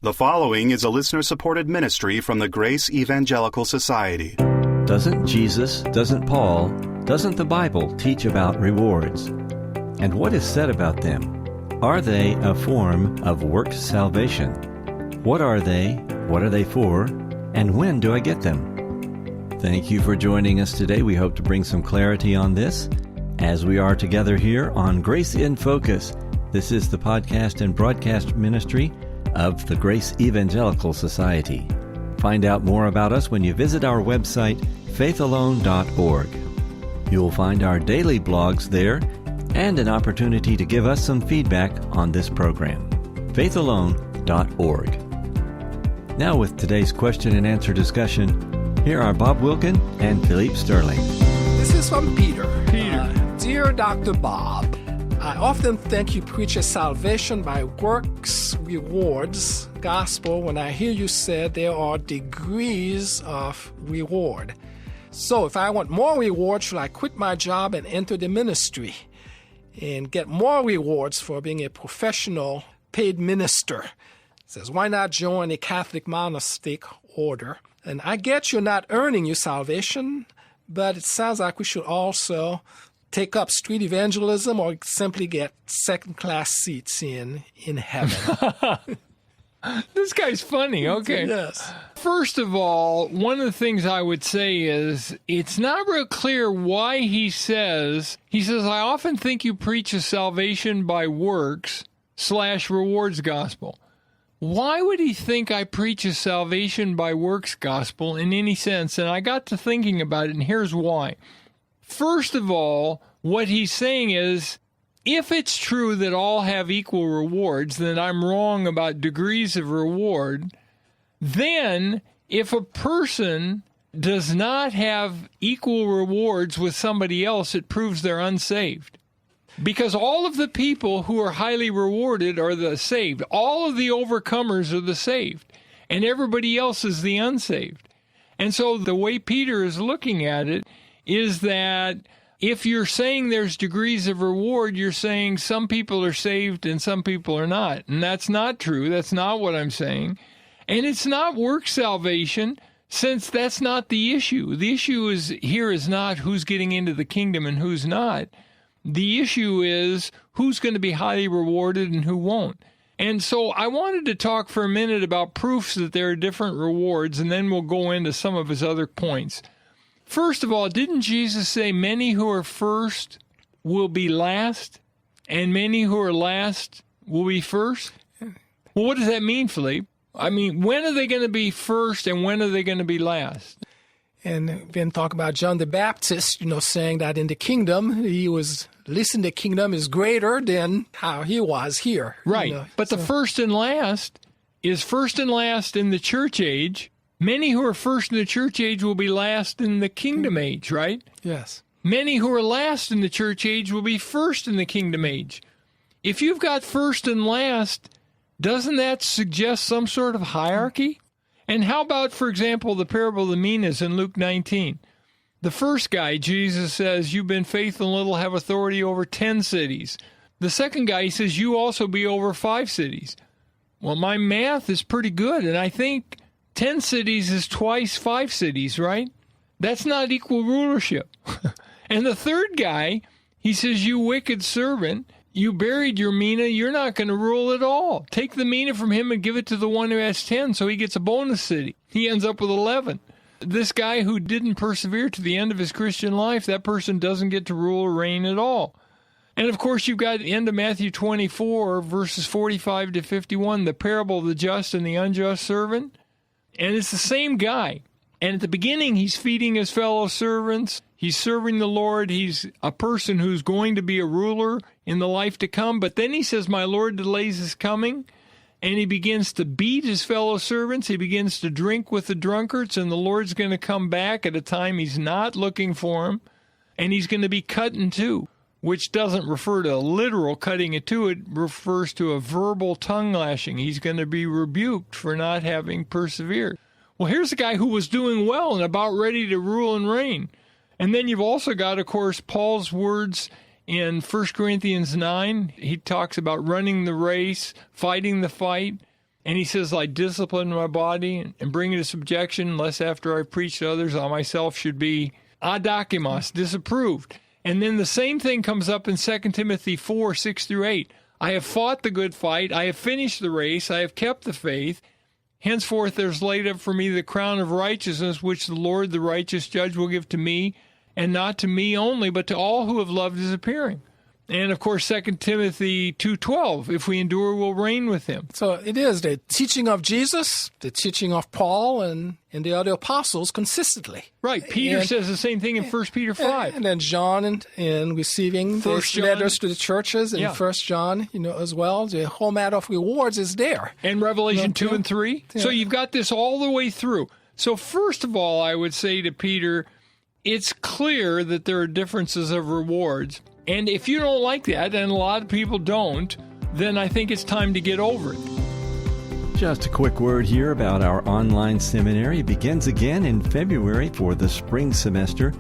The following is a listener-supported ministry from the Grace Evangelical Society. Doesn't Jesus, doesn't Paul, doesn't the Bible teach about rewards? And what is said about them? Are they a form of works salvation? What are they? What are they for? And when do I get them? Thank you for joining us today. We hope to bring some clarity on this as we are together here on Grace in Focus. This is the podcast and broadcast ministry of the Grace Evangelical Society. Find out more about us when you visit our website, faithalone.org. You'll find our daily blogs there and an opportunity to give us some feedback on this program. faithalone.org. Now with today's question and answer discussion, here are Bob Wilkin and Philippe Sterling. This is from Peter. Dear Dr. Bob, I often think you preach a salvation by works, rewards, gospel when I hear you say there are degrees of reward. So if I want more rewards, should I quit my job and enter the ministry and get more rewards for being a professional paid minister? It says, why not join a Catholic monastic order? And I get you're not earning your salvation, but it sounds like we should also take up street evangelism or simply get second-class seats in heaven. This guy's funny. Okay. Yes. First of all, one of the things I would say is it's not real clear why he says, I often think you preach a salvation by works / rewards gospel. Why would he think I preach a salvation by works gospel in any sense? And I got to thinking about it, and here's why. First of all, what he's saying is, if it's true that all have equal rewards, then I'm wrong about degrees of reward. Then, if a person does not have equal rewards with somebody else, it proves they're unsaved. Because all of the people who are highly rewarded are the saved. All of the overcomers are the saved. And everybody else is the unsaved. And so the way Peter is looking at it is that if you're saying there's degrees of reward, you're saying some people are saved and some people are not. And that's not true. That's not what I'm saying. And it's not work salvation, since that's not the issue. The issue is not who's getting into the kingdom and who's not. The issue is who's going to be highly rewarded and who won't. And so I wanted to talk for a minute about proofs that there are different rewards, and then we'll go into some of his other points. First of all, didn't Jesus say many who are first will be last, and many who are last will be first? Well, what does that mean, Philippe? I mean, when are they going to be first and when are they going to be last? And then talk about John the Baptist, saying that in the kingdom, at least in the kingdom is greater than how he was here. Right. But the first and last is first and last in the church age. Many who are first in the church age will be last in the kingdom age, right? Yes. Many who are last in the church age will be first in the kingdom age. If you've got first and last, doesn't that suggest some sort of hierarchy? And how about, for example, the parable of the minas in Luke 19? The first guy, Jesus says, you've been faithful in little, have authority over 10 cities. The second guy, he says, you also be over 5 cities. Well, my math is pretty good, and I think 10 cities is twice 5 cities, right? That's not equal rulership. And the third guy, he says, you wicked servant, you buried your mina, you're not going to rule at all. Take the mina from him and give it to the one who has 10, so he gets a bonus city. He ends up with 11. This guy who didn't persevere to the end of his Christian life, that person doesn't get to rule or reign at all. And of course, you've got the end of Matthew 24, verses 45 to 51, the parable of the just and the unjust servant. And it's the same guy. And at the beginning, he's feeding his fellow servants. He's serving the Lord. He's a person who's going to be a ruler in the life to come. But then he says, my Lord delays his coming. And he begins to beat his fellow servants. He begins to drink with the drunkards. And the Lord's going to come back at a time he's not looking for him. And he's going to be cut in two, which doesn't refer to a literal cutting in two. It refers to a verbal tongue lashing. He's going to be rebuked for not having persevered. Well, here's a guy who was doing well and about ready to rule and reign. And then you've also got, of course, Paul's words in 1 Corinthians 9. He talks about running the race, fighting the fight. And he says, I discipline my body and bring it to subjection, lest after I preach to others, I myself should be adokimos, disapproved. And then the same thing comes up in 2 Timothy 4, 6 through 8. I have fought the good fight. I have finished the race. I have kept the faith. Henceforth there's laid up for me the crown of righteousness, which the Lord, the righteous judge, will give to me, and not to me only, but to all who have loved his appearing. And, of course, 2 Timothy 2:12, if we endure, we'll reign with him. So it is the teaching of Jesus, the teaching of Paul, and the other apostles consistently. Right. Peter says the same thing in 1 Peter 5. And then John in receiving the letters to the churches in 1 John, as well. The whole matter of rewards is there. And Revelation 2 and 3. Yeah. So you've got this all the way through. So first of all, I would say to Peter, it's clear that there are differences of rewards. And if you don't like that, and a lot of people don't, then I think it's time to get over it. Just a quick word here about our online seminary. It begins again in February for the spring semester.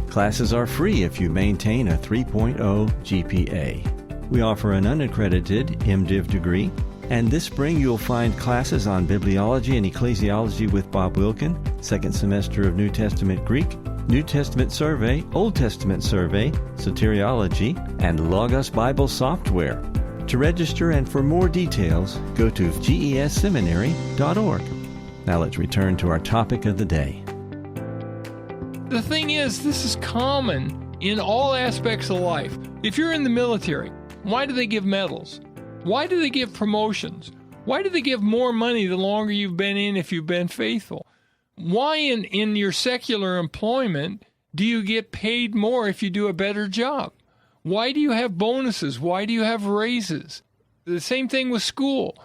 Classes are free if you maintain a 3.0 GPA. We offer an unaccredited MDiv degree, and this spring you'll find classes on bibliology and ecclesiology with Bob Wilkin, second semester of New Testament Greek, New Testament Survey, Old Testament Survey, Soteriology, and Logos Bible software. To register and for more details, go to gesseminary.org. Now let's return to our topic of the day. The thing is, this is common in all aspects of life. If you're in the military, why do they give medals? Why do they give promotions? Why do they give more money the longer you've been in if you've been faithful? Why in your secular employment do you get paid more if you do a better job? Why do you have bonuses? Why do you have raises? The same thing with school.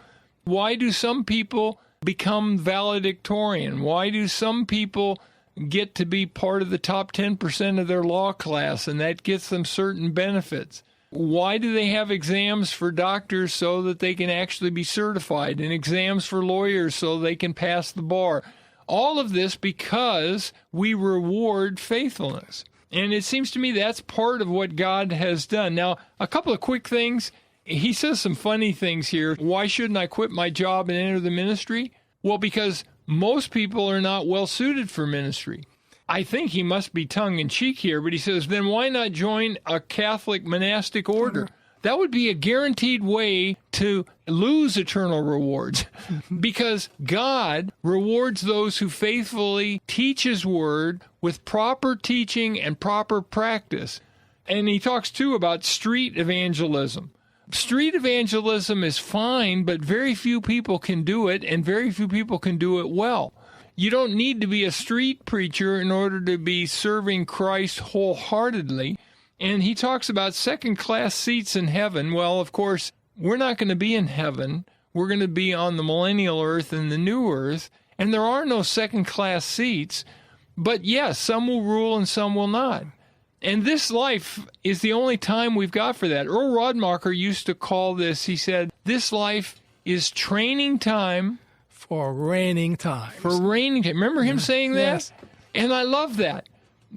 Why do some people become valedictorian? Why do some people get to be part of the top 10% of their law class, and that gets them certain benefits? Why do they have exams for doctors so that they can actually be certified, and exams for lawyers so they can pass the bar? All of this because we reward faithfulness. And it seems to me that's part of what God has done. Now, a couple of quick things. He says some funny things here. Why shouldn't I quit my job and enter the ministry? Well, because most people are not well suited for ministry. I think he must be tongue-in-cheek here, but he says, then why not join a Catholic monastic order? That would be a guaranteed way to lose eternal rewards because God rewards those who faithfully teach his word with proper teaching and proper practice. And he talks, too, about street evangelism. Street evangelism is fine, but very few people can do it, and very few people can do it well. You don't need to be a street preacher in order to be serving Christ wholeheartedly. And he talks about second-class seats in heaven. Well, of course, we're not going to be in heaven. We're going to be on the millennial earth and the new earth, and there are no second-class seats. But yes, some will rule and some will not. And this life is the only time we've got for that. Earl Rodmacher used to call this, he said, this life is training time. For reigning times. For reigning time. Remember him saying that? Yes. And I love that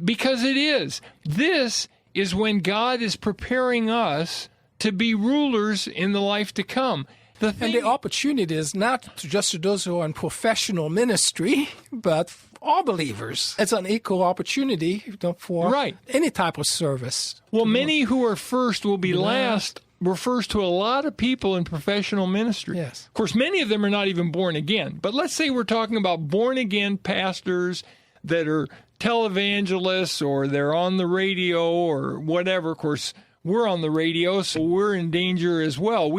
because it is. This is when God is preparing us to be rulers in the life to come. And the opportunity is not just to those who are in professional ministry, but all believers. It's an equal opportunity for any type of service. Well, many who are first will be last refers to a lot of people in professional ministry. Yes. Of course, many of them are not even born again. But let's say we're talking about born-again pastors that are televangelists or they're on the radio or whatever. Of course, we're on the radio, so we're in danger as well.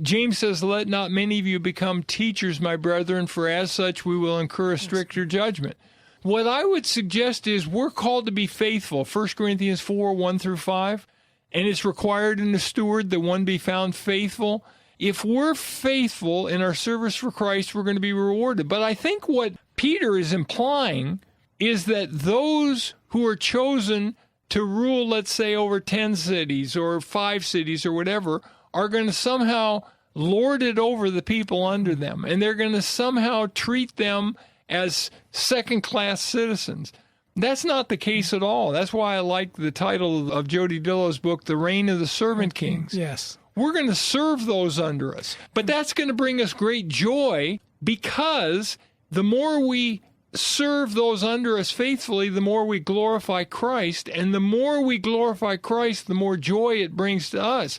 James says, let not many of you become teachers, my brethren, for as such we will incur a stricter judgment. What I would suggest is we're called to be faithful. 1 Corinthians 4, 1 through 5. And it's required in the steward that one be found faithful. If we're faithful in our service for Christ, we're going to be rewarded. But I think what Peter is implying is that those who are chosen to rule, let's say, over 10 cities or 5 cities or whatever, are going to somehow lord it over the people under them. And they're going to somehow treat them as second-class citizens. That's not the case at all. That's why I like the title of Jody Dillo's book, The Reign of the Servant Kings. Yes. we're going to serve those under us. But that's going to bring us great joy, because the more we serve those under us faithfully, the more we glorify Christ. And the more we glorify Christ, the more joy it brings to us.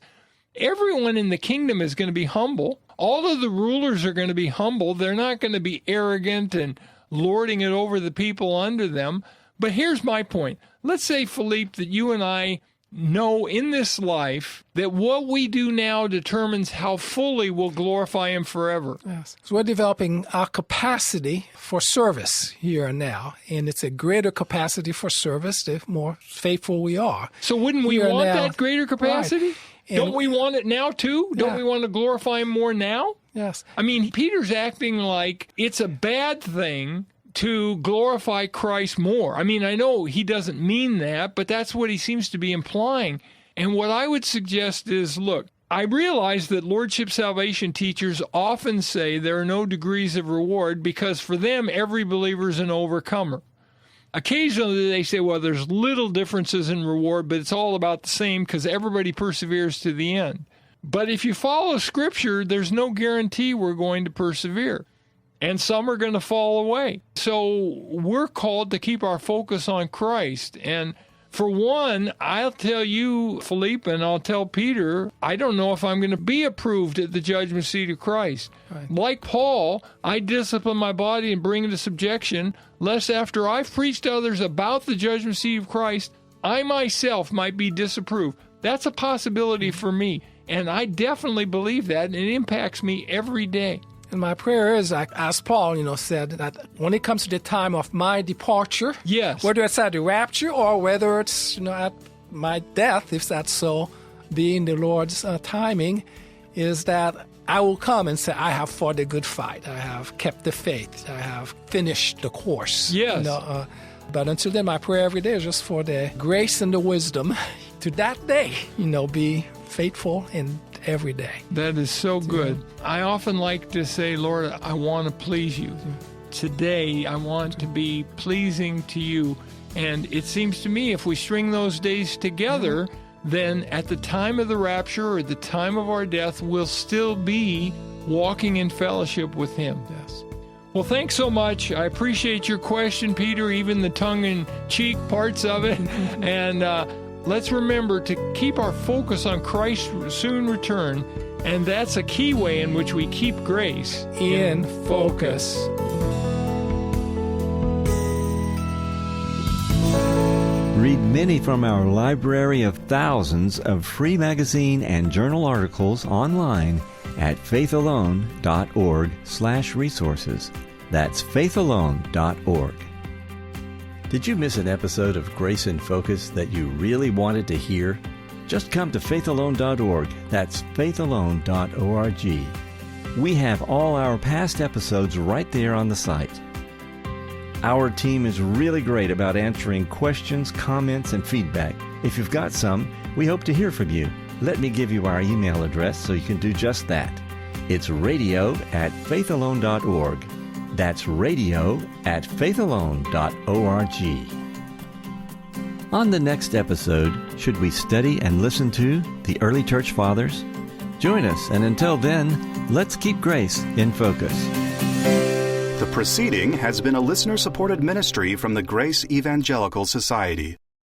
Everyone in the kingdom is going to be humble. All of the rulers are going to be humble. They're not going to be arrogant and lording it over the people under them. But here's my point. Let's say, Philippe, that you and I know in this life that what we do now determines how fully we'll glorify Him forever. Yes. So we're developing our capacity for service here and now, and it's a greater capacity for service the more faithful we are. So wouldn't we want that greater capacity? Right. Don't we want it now too? Don't we want to glorify Him more now? Yes. I mean, Peter's acting like it's a bad thing to glorify Christ more. I mean, I know he doesn't mean that, but that's what he seems to be implying. And what I would suggest is, look, I realize that Lordship Salvation teachers often say there are no degrees of reward because for them, every believer is an overcomer. Occasionally they say, well, there's little differences in reward, but it's all about the same because everybody perseveres to the end. But if you follow Scripture, there's no guarantee we're going to persevere. And some are going to fall away. So we're called to keep our focus on Christ. And for one, I'll tell you, Philippe, and I'll tell Peter, I don't know if I'm going to be approved at the judgment seat of Christ. Right. Like Paul, I discipline my body and bring it to subjection, lest after I've preached to others about the judgment seat of Christ, I myself might be disapproved. That's a possibility for me. And I definitely believe that, and it impacts me every day. And my prayer is, as Paul, said, that when it comes to the time of my departure, yes, whether it's at the rapture or whether it's, at my death, if that's so, being the Lord's timing, is that I will come and say, I have fought a good fight. I have kept the faith. I have finished the course. Yes. But until then, my prayer every day is just for the grace and the wisdom to that day, be faithful in every day. That is so good. I often like to say, Lord, I want to please you. Today, I want to be pleasing to you. And it seems to me if we string those days together, then at the time of the rapture or the time of our death, we'll still be walking in fellowship with Him. Yes. Well, thanks so much. I appreciate your question, Peter, even the tongue-in-cheek parts of it. And let's remember to keep our focus on Christ's soon return, and that's a key way in which we keep grace in focus. Read many from our library of thousands of free magazine and journal articles online at faithalone.org/resources. That's faithalone.org. Did you miss an episode of Grace in Focus that you really wanted to hear? Just come to faithalone.org. That's faithalone.org. We have all our past episodes right there on the site. Our team is really great about answering questions, comments, and feedback. If you've got some, we hope to hear from you. Let me give you our email address so you can do just that. It's radio@faithalone.org. That's radio@faithalone.org. On the next episode, should we study and listen to the early church fathers? Join us, and until then, let's keep grace in focus. The proceeding has been a listener-supported ministry from the Grace Evangelical Society.